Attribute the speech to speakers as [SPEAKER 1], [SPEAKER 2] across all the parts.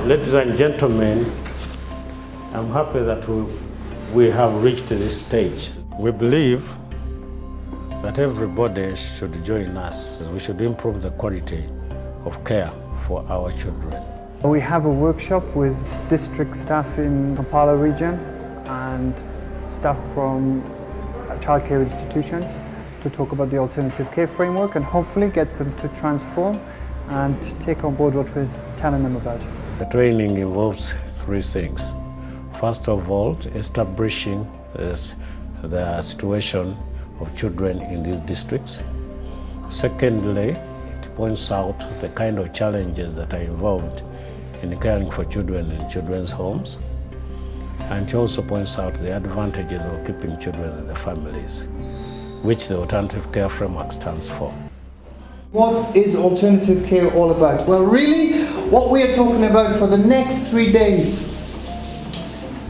[SPEAKER 1] Ladies and gentlemen, I'm happy that we have reached this stage. We believe that everybody should join us. We should improve the quality of care for our children.
[SPEAKER 2] We have a workshop with district staff in Kampala region and staff from childcare institutions to talk about the alternative care framework and hopefully get them to transform and take on board what we're telling them about.
[SPEAKER 1] The training involves three things. First of all, establishing the situation of children in these districts. Secondly, it points out the kind of challenges that are involved in caring for children in children's homes. And it also points out the advantages of keeping children in their families, which the alternative care framework stands for.
[SPEAKER 2] What is alternative care all about? Well, really, what we are talking about for the next 3 days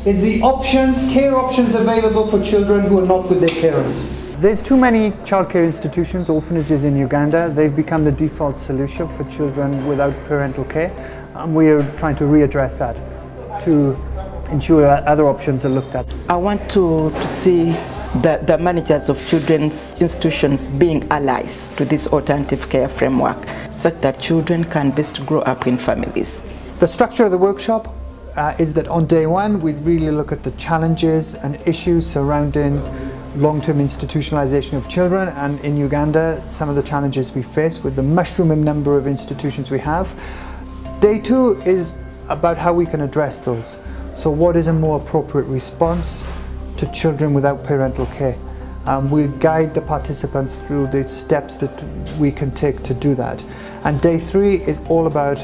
[SPEAKER 2] is the options, care options available for children who are not with their parents. There's too many childcare institutions, orphanages in Uganda. They've become the default solution for children without parental care, and we are trying to readdress that to ensure that other options are looked at.
[SPEAKER 3] I want to see the managers of children's institutions being allies to this alternative care framework, such that children can best grow up in families.
[SPEAKER 2] The structure of the workshop is that on day one we really look at the challenges and issues surrounding long-term institutionalization of children, and in Uganda some of the challenges we face with the mushrooming number of institutions we have. Day two is about how we can address those. So what is a more appropriate response to children without parental care? We guide the participants through the steps that we can take to do that. And day three is all about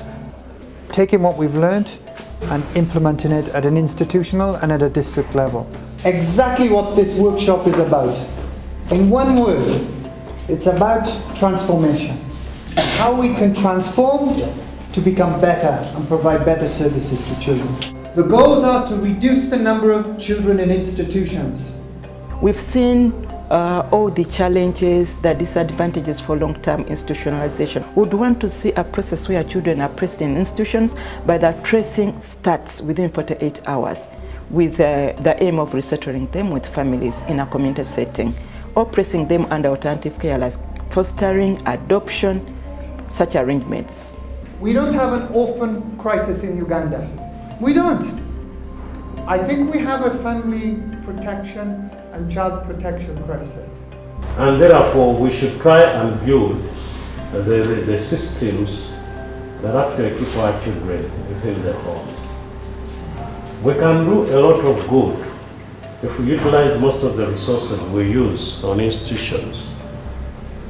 [SPEAKER 2] taking what we've learned and implementing it at an institutional and at a district level. Exactly what this workshop is about. In one word, it's about transformation. How we can transform to become better and provide better services to children. The goals are to reduce the number of children in institutions.
[SPEAKER 3] We've seen all the challenges, the disadvantages for long-term institutionalization. We would want to see a process where children are placed in institutions, but that tracing starts within 48 hours with the aim of resettling them with families in a community setting, or placing them under alternative care like fostering, adoption, such arrangements.
[SPEAKER 2] We don't have an orphan crisis in Uganda. We don't. I think we have a family protection and child protection crisis.
[SPEAKER 1] And therefore we should try and build the systems that actually keep our children within their homes. We can do a lot of good if we utilize most of the resources we use on institutions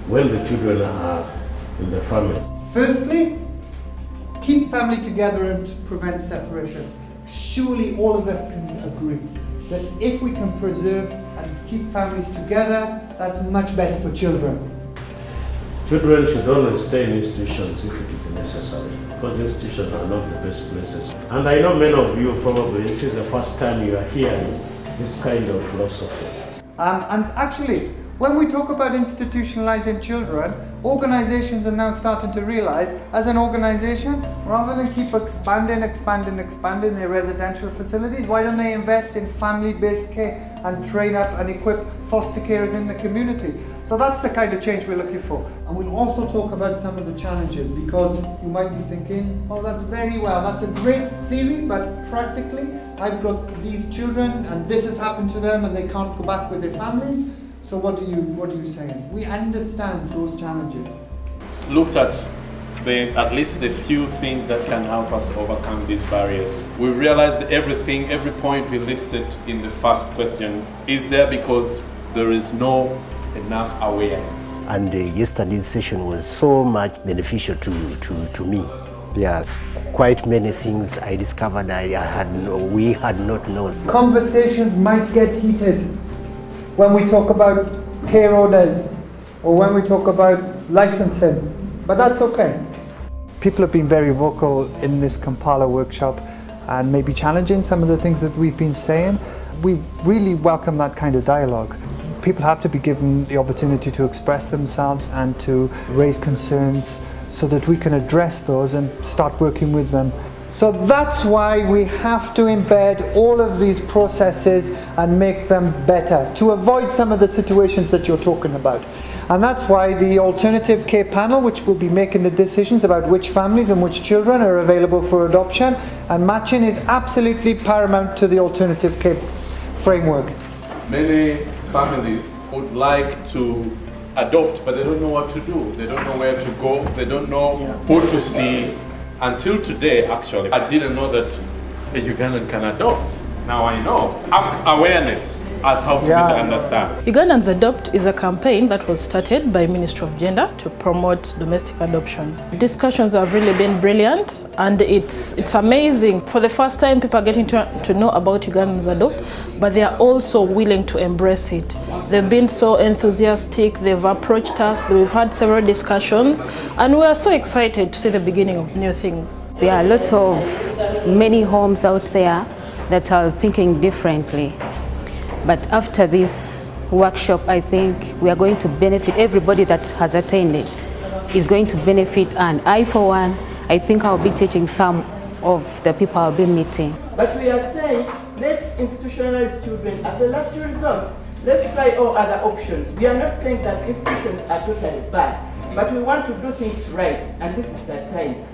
[SPEAKER 1] when the children are in the family.
[SPEAKER 2] Firstly, keep family together and prevent separation. Surely all of us can agree that if we can preserve and keep families together, that's much better for children.
[SPEAKER 1] Children should only stay in institutions if it is necessary, because institutions are not the best places. And I know many of you probably, this is the first time you are hearing this kind of philosophy.
[SPEAKER 2] And actually, when we talk about institutionalizing children, organizations are now starting to realize, as an organization, rather than keep expanding their residential facilities, why don't they invest in family-based care and train up and equip foster carers in the community? So that's the kind of change we're looking for. And we'll also talk about some of the challenges, because you might be thinking, oh, that's very well, that's a great theory, but practically, I've got these children and this has happened to them and they can't go back with their families. So what are you saying? We understand those challenges.
[SPEAKER 4] Looked at at least the few things that can help us overcome these barriers. We realized that every point we listed in the first question is there because there is no enough awareness.
[SPEAKER 5] And yesterday's session was so much beneficial to me. There's quite many things I discovered we had not known.
[SPEAKER 2] Conversations might get heated when we talk about care orders or when we talk about licensing, but that's okay. People have been very vocal in this Kampala workshop and maybe challenging some of the things that we've been saying. We really welcome that kind of dialogue. People have to be given the opportunity to express themselves and to raise concerns so that we can address those and start working with them. So that's why we have to embed all of these processes and make them better to avoid some of the situations that you're talking about. And that's why the alternative care panel, which will be making the decisions about which families and which children are available for adoption and matching, is absolutely paramount to the alternative care framework.
[SPEAKER 4] Many families would like to adopt, but they don't know what to do. They don't know where to go. They don't know who to see. Until today, actually, I didn't know that a Ugandan can adopt. Now I know. Awareness as how to understand.
[SPEAKER 6] Ugandans Adopt is a campaign that was started by Ministry of Gender to promote domestic adoption. Discussions have really been brilliant, and it's amazing. For the first time, people are getting to know about Ugandans Adopt, but they are also willing to embrace it. They've been so enthusiastic, they've approached us, we've had several discussions, and we are so excited to see the beginning of new things.
[SPEAKER 7] There are a lot of many homes out there that are thinking differently. But after this workshop, I think we are going to benefit. Everybody that has attended is going to benefit, and I, for one, I think I'll be teaching some of the people I'll be meeting.
[SPEAKER 3] But we are saying, let's institutionalize children as a last resort. Let's try all other options. We are not saying that institutions are totally bad, but we want to do things right, and this is the time.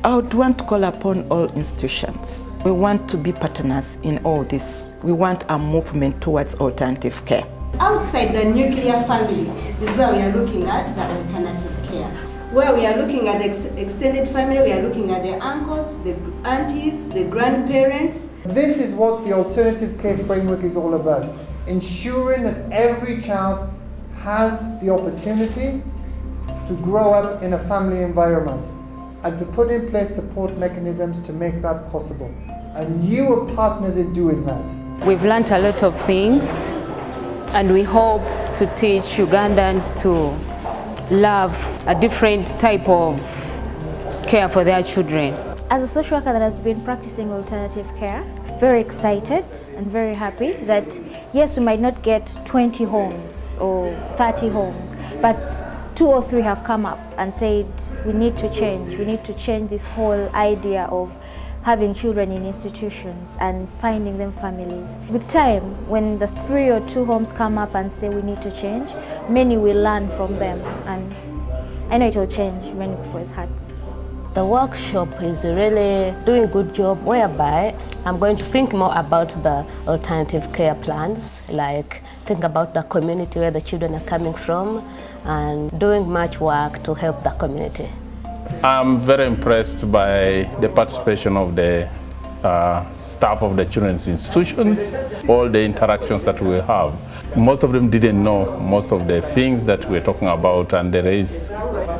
[SPEAKER 3] I would want to call upon all institutions. We want to be partners in all this. We want a movement towards alternative care.
[SPEAKER 8] Outside the nuclear family is where we are looking at the alternative care. Where we are looking at the extended family, we are looking at the uncles, the aunties, the grandparents.
[SPEAKER 2] This is what the alternative care framework is all about. Ensuring that every child has the opportunity to grow up in a family environment, and to put in place support mechanisms to make that possible. And you are partners in doing that.
[SPEAKER 7] We've learned a lot of things, and we hope to teach Ugandans to love a different type of care for their children.
[SPEAKER 9] As a social worker that has been practicing alternative care, very excited and very happy that yes, we might not get 20 homes or 30 homes, but 2 or 3 have come up and said we need to change this whole idea of having children in institutions and finding them families. With time, when the 3 or 2 homes come up and say we need to change, many will learn from them, and I know it will change many people's hearts.
[SPEAKER 10] The workshop is really doing a good job, whereby I'm going to think more about the alternative care plans, like think about the community where the children are coming from, and doing much work to help the community.
[SPEAKER 11] I'm very impressed by the participation of the staff of the children's institutions, all the interactions that we have. Most of them didn't know most of the things that we're talking about, and there is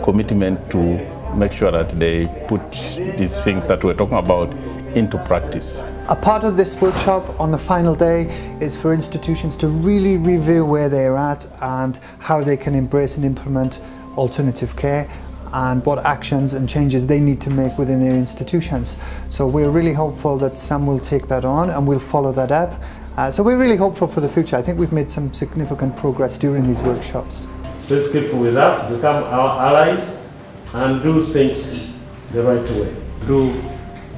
[SPEAKER 11] commitment to make sure that they put these things that we're talking about into practice.
[SPEAKER 2] A part of this workshop on the final day is for institutions to really review where they're at and how they can embrace and implement alternative care, and what actions and changes they need to make within their institutions. So we're really hopeful that some will take that on and we'll follow that up. So we're really hopeful for the future. I think we've made some significant progress during these workshops.
[SPEAKER 1] Please keep with us, become our allies, and do things the right way. Do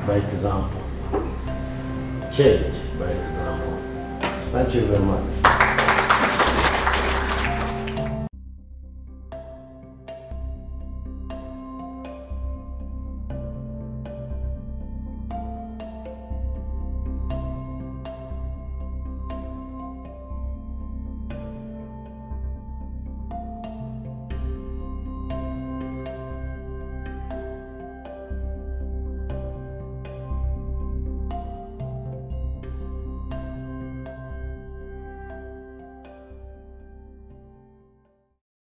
[SPEAKER 1] by example. Change by example. Thank you very much.